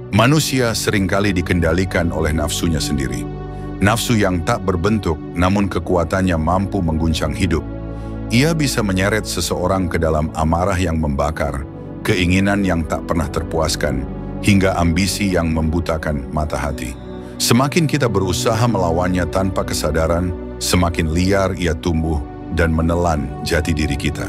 Manusia seringkali dikendalikan oleh nafsunya sendiri. Nafsu yang tak berbentuk namun kekuatannya mampu mengguncang hidup. Ia bisa menyeret seseorang ke dalam amarah yang membakar, keinginan yang tak pernah terpuaskan, hingga ambisi yang membutakan mata hati. Semakin kita berusaha melawannya tanpa kesadaran, semakin liar ia tumbuh dan menelan jati diri kita.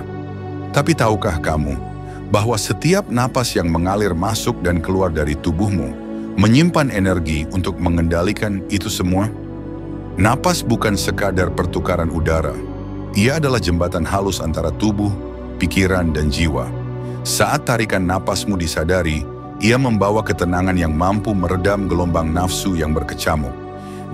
Tapi tahukah kamu bahwa setiap napas yang mengalir masuk dan keluar dari tubuhmu menyimpan energi untuk mengendalikan itu semua? Napas bukan sekadar pertukaran udara. Ia adalah jembatan halus antara tubuh, pikiran, dan jiwa. Saat tarikan napasmu disadari, ia membawa ketenangan yang mampu meredam gelombang nafsu yang berkecamuk.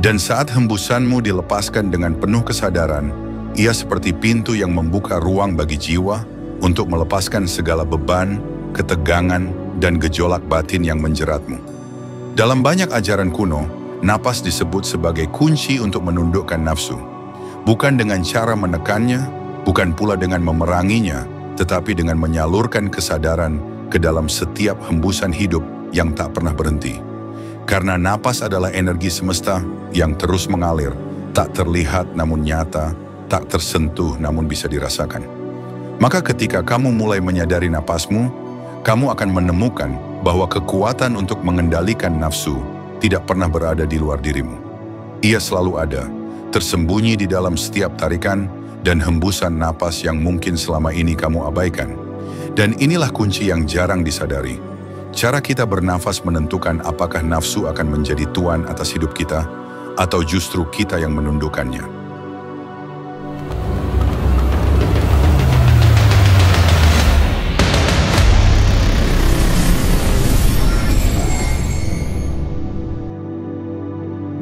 Dan saat hembusanmu dilepaskan dengan penuh kesadaran, ia seperti pintu yang membuka ruang bagi jiwa untuk melepaskan segala beban, ketegangan, dan gejolak batin yang menjeratmu. Dalam banyak ajaran kuno, napas disebut sebagai kunci untuk menundukkan nafsu. Bukan dengan cara menekannya, bukan pula dengan memeranginya, tetapi dengan menyalurkan kesadaran ke dalam setiap hembusan hidup yang tak pernah berhenti. Karena napas adalah energi semesta yang terus mengalir, tak terlihat namun nyata, tak tersentuh namun bisa dirasakan. Maka ketika kamu mulai menyadari napasmu, kamu akan menemukan bahwa kekuatan untuk mengendalikan nafsu tidak pernah berada di luar dirimu. Ia selalu ada, tersembunyi di dalam setiap tarikan dan hembusan napas yang mungkin selama ini kamu abaikan. Dan inilah kunci yang jarang disadari. Cara kita bernafas menentukan apakah nafsu akan menjadi tuan atas hidup kita, atau justru kita yang menundukkannya.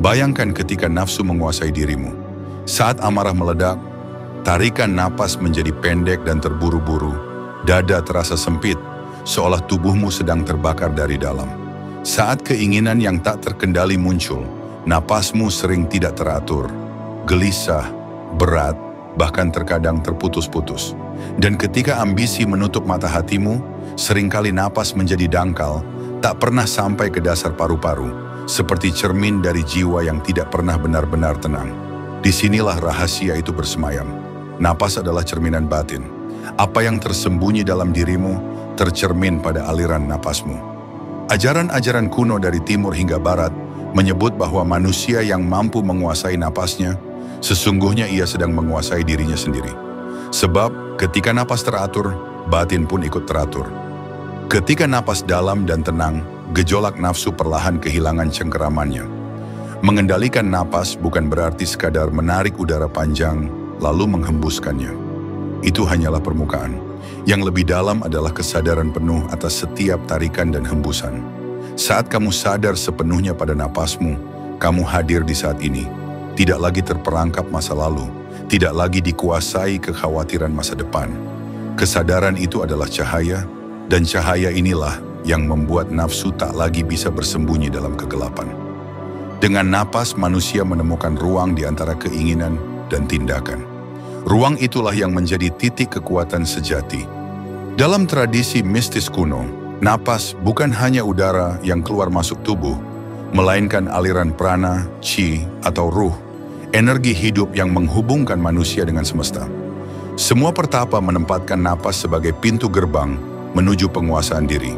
Bayangkan ketika nafsu menguasai dirimu. Saat amarah meledak, tarikan napas menjadi pendek dan terburu-buru. Dada terasa sempit, seolah tubuhmu sedang terbakar dari dalam. Saat keinginan yang tak terkendali muncul, napasmu sering tidak teratur, gelisah, berat, bahkan terkadang terputus-putus. Dan ketika ambisi menutup mata hatimu, seringkali napas menjadi dangkal, tak pernah sampai ke dasar paru-paru, seperti cermin dari jiwa yang tidak pernah benar-benar tenang. Disinilah rahasia itu bersemayam. Napas adalah cerminan batin. Apa yang tersembunyi dalam dirimu tercermin pada aliran napasmu. Ajaran-ajaran kuno dari timur hingga barat menyebut bahwa manusia yang mampu menguasai napasnya, sesungguhnya ia sedang menguasai dirinya sendiri. Sebab ketika napas teratur, batin pun ikut teratur. Ketika napas dalam dan tenang, gejolak nafsu perlahan kehilangan cengkeramannya. Mengendalikan napas bukan berarti sekadar menarik udara panjang lalu menghembuskannya. Itu hanyalah permukaan. Yang lebih dalam adalah kesadaran penuh atas setiap tarikan dan hembusan. Saat kamu sadar sepenuhnya pada napasmu, kamu hadir di saat ini. Tidak lagi terperangkap masa lalu, tidak lagi dikuasai kekhawatiran masa depan. Kesadaran itu adalah cahaya, dan cahaya inilah yang membuat nafsu tak lagi bisa bersembunyi dalam kegelapan. Dengan napas, manusia menemukan ruang di antara keinginan dan tindakan. Ruang itulah yang menjadi titik kekuatan sejati. Dalam tradisi mistis kuno, napas bukan hanya udara yang keluar masuk tubuh, melainkan aliran prana, chi, atau ruh, energi hidup yang menghubungkan manusia dengan semesta. Semua pertapa menempatkan napas sebagai pintu gerbang menuju penguasaan diri.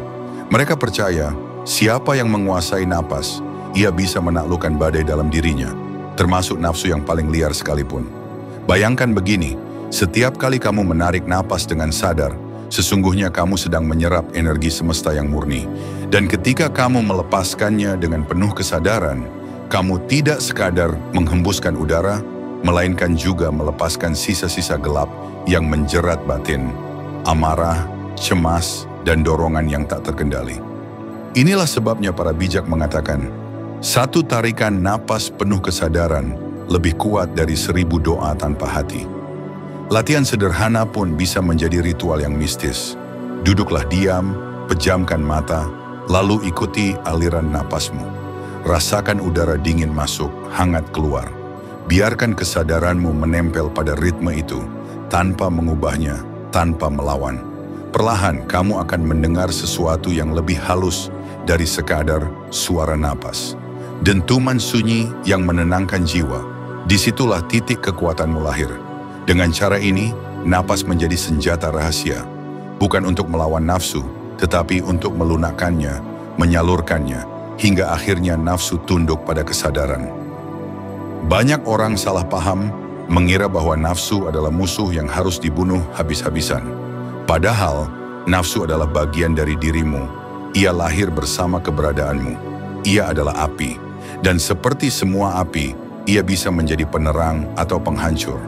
Mereka percaya, siapa yang menguasai napas, ia bisa menaklukkan badai dalam dirinya, termasuk nafsu yang paling liar sekalipun. Bayangkan begini, setiap kali kamu menarik napas dengan sadar, sesungguhnya kamu sedang menyerap energi semesta yang murni. Dan ketika kamu melepaskannya dengan penuh kesadaran, kamu tidak sekadar menghembuskan udara, melainkan juga melepaskan sisa-sisa gelap yang menjerat batin, amarah, cemas, dan dorongan yang tak terkendali. Inilah sebabnya para bijak mengatakan, satu tarikan napas penuh kesadaran lebih kuat dari 1000 doa tanpa hati. Latihan sederhana pun bisa menjadi ritual yang mistis. Duduklah diam, pejamkan mata, lalu ikuti aliran napasmu. Rasakan udara dingin masuk, hangat keluar. Biarkan kesadaranmu menempel pada ritme itu, tanpa mengubahnya, tanpa melawan. Perlahan kamu akan mendengar sesuatu yang lebih halus dari sekadar suara napas. Dentuman sunyi yang menenangkan jiwa. Disitulah titik kekuatanmu lahir. Dengan cara ini, napas menjadi senjata rahasia. Bukan untuk melawan nafsu, tetapi untuk melunakkannya, menyalurkannya, hingga akhirnya nafsu tunduk pada kesadaran. Banyak orang salah paham, mengira bahwa nafsu adalah musuh yang harus dibunuh habis-habisan. Padahal, nafsu adalah bagian dari dirimu. Ia lahir bersama keberadaanmu. Ia adalah api. Dan seperti semua api, ia bisa menjadi penerang atau penghancur.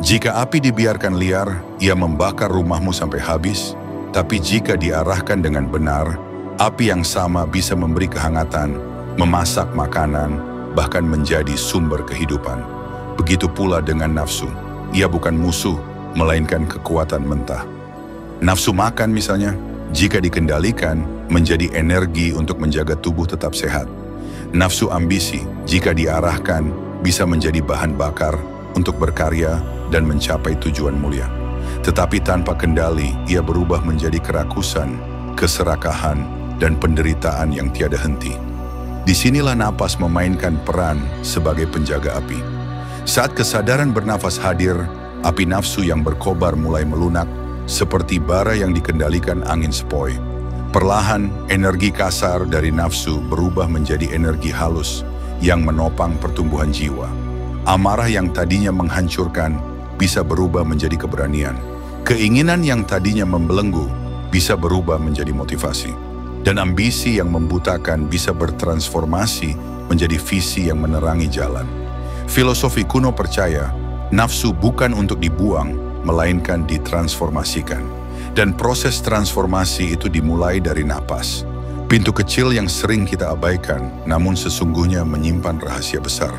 Jika api dibiarkan liar, ia membakar rumahmu sampai habis. Tapi jika diarahkan dengan benar, api yang sama bisa memberi kehangatan, memasak makanan, bahkan menjadi sumber kehidupan. Begitu pula dengan nafsu. Ia bukan musuh, melainkan kekuatan mentah. Nafsu makan misalnya, jika dikendalikan, menjadi energi untuk menjaga tubuh tetap sehat. Nafsu ambisi, jika diarahkan, bisa menjadi bahan bakar untuk berkarya dan mencapai tujuan mulia. Tetapi tanpa kendali, ia berubah menjadi kerakusan, keserakahan, dan penderitaan yang tiada henti. Disinilah napas memainkan peran sebagai penjaga api. Saat kesadaran bernafas hadir, api nafsu yang berkobar mulai melunak, seperti bara yang dikendalikan angin sepoi. Perlahan, energi kasar dari nafsu berubah menjadi energi halus yang menopang pertumbuhan jiwa. Amarah yang tadinya menghancurkan bisa berubah menjadi keberanian. Keinginan yang tadinya membelenggu bisa berubah menjadi motivasi. Dan ambisi yang membutakan bisa bertransformasi menjadi visi yang menerangi jalan. Filosofi kuno percaya, nafsu bukan untuk dibuang, melainkan ditransformasikan. Dan proses transformasi itu dimulai dari napas. Pintu kecil yang sering kita abaikan, namun sesungguhnya menyimpan rahasia besar.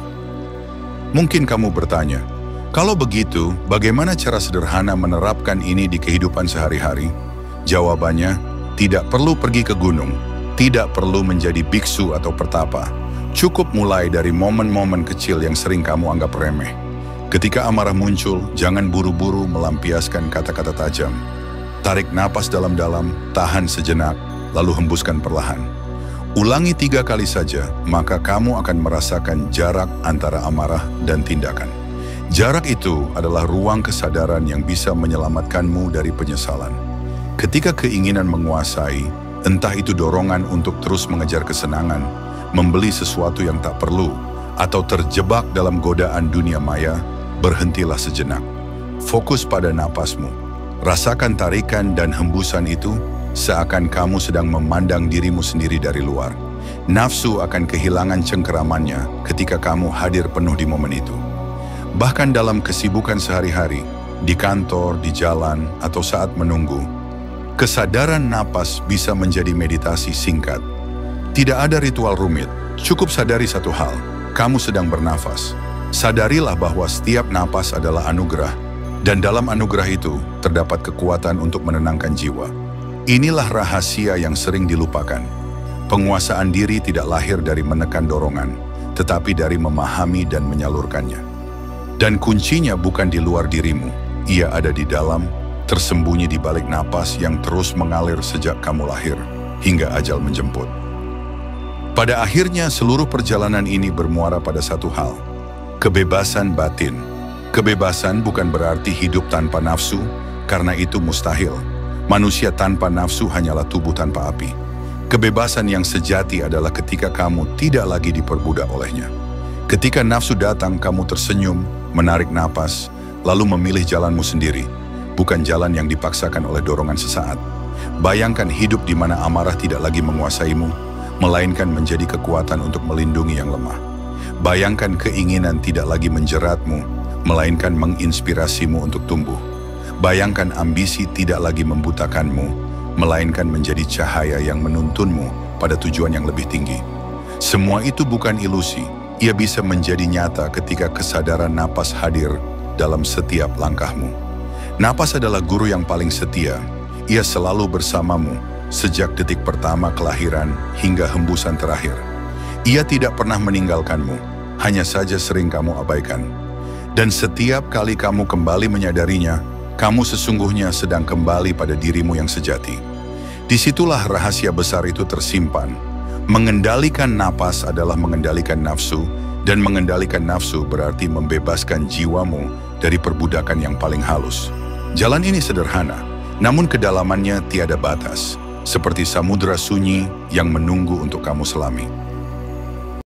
Mungkin kamu bertanya, kalau begitu, bagaimana cara sederhana menerapkan ini di kehidupan sehari-hari? Jawabannya, tidak perlu pergi ke gunung, tidak perlu menjadi biksu atau pertapa. Cukup mulai dari momen-momen kecil yang sering kamu anggap remeh. Ketika amarah muncul, jangan buru-buru melampiaskan kata-kata tajam. Tarik napas dalam-dalam, tahan sejenak, lalu hembuskan perlahan. Ulangi 3 kali saja, maka kamu akan merasakan jarak antara amarah dan tindakan. Jarak itu adalah ruang kesadaran yang bisa menyelamatkanmu dari penyesalan. Ketika keinginan menguasai, entah itu dorongan untuk terus mengejar kesenangan, membeli sesuatu yang tak perlu, atau terjebak dalam godaan dunia maya, berhentilah sejenak. Fokus pada napasmu. Rasakan tarikan dan hembusan itu, seakan kamu sedang memandang dirimu sendiri dari luar. Nafsu akan kehilangan cengkeramannya ketika kamu hadir penuh di momen itu. Bahkan dalam kesibukan sehari-hari, di kantor, di jalan, atau saat menunggu, kesadaran napas bisa menjadi meditasi singkat. Tidak ada ritual rumit, cukup sadari satu hal, kamu sedang bernafas. Sadarilah bahwa setiap napas adalah anugerah, dan dalam anugerah itu terdapat kekuatan untuk menenangkan jiwa. Inilah rahasia yang sering dilupakan. Penguasaan diri tidak lahir dari menekan dorongan, tetapi dari memahami dan menyalurkannya. Dan kuncinya bukan di luar dirimu, ia ada di dalam, tersembunyi di balik napas yang terus mengalir sejak kamu lahir, hingga ajal menjemput. Pada akhirnya seluruh perjalanan ini bermuara pada satu hal, kebebasan batin. Kebebasan bukan berarti hidup tanpa nafsu, karena itu mustahil. Manusia tanpa nafsu hanyalah tubuh tanpa api. Kebebasan yang sejati adalah ketika kamu tidak lagi diperbudak olehnya. Ketika nafsu datang, kamu tersenyum, menarik napas, lalu memilih jalanmu sendiri, bukan jalan yang dipaksakan oleh dorongan sesaat. Bayangkan hidup di mana amarah tidak lagi menguasaimu, melainkan menjadi kekuatan untuk melindungi yang lemah. Bayangkan keinginan tidak lagi menjeratmu, melainkan menginspirasimu untuk tumbuh. Bayangkan ambisi tidak lagi membutakanmu, melainkan menjadi cahaya yang menuntunmu pada tujuan yang lebih tinggi. Semua itu bukan ilusi, ia bisa menjadi nyata ketika kesadaran napas hadir dalam setiap langkahmu. Napas adalah guru yang paling setia, ia selalu bersamamu sejak detik pertama kelahiran hingga hembusan terakhir. Ia tidak pernah meninggalkanmu, hanya saja sering kamu abaikan. Dan setiap kali kamu kembali menyadarinya, kamu sesungguhnya sedang kembali pada dirimu yang sejati. Disitulah rahasia besar itu tersimpan, Mengendalikan napas adalah mengendalikan nafsu, dan mengendalikan nafsu berarti membebaskan jiwamu dari perbudakan yang paling halus. Jalan ini sederhana, namun kedalamannya tiada batas, seperti samudera sunyi yang menunggu untuk kamu selami.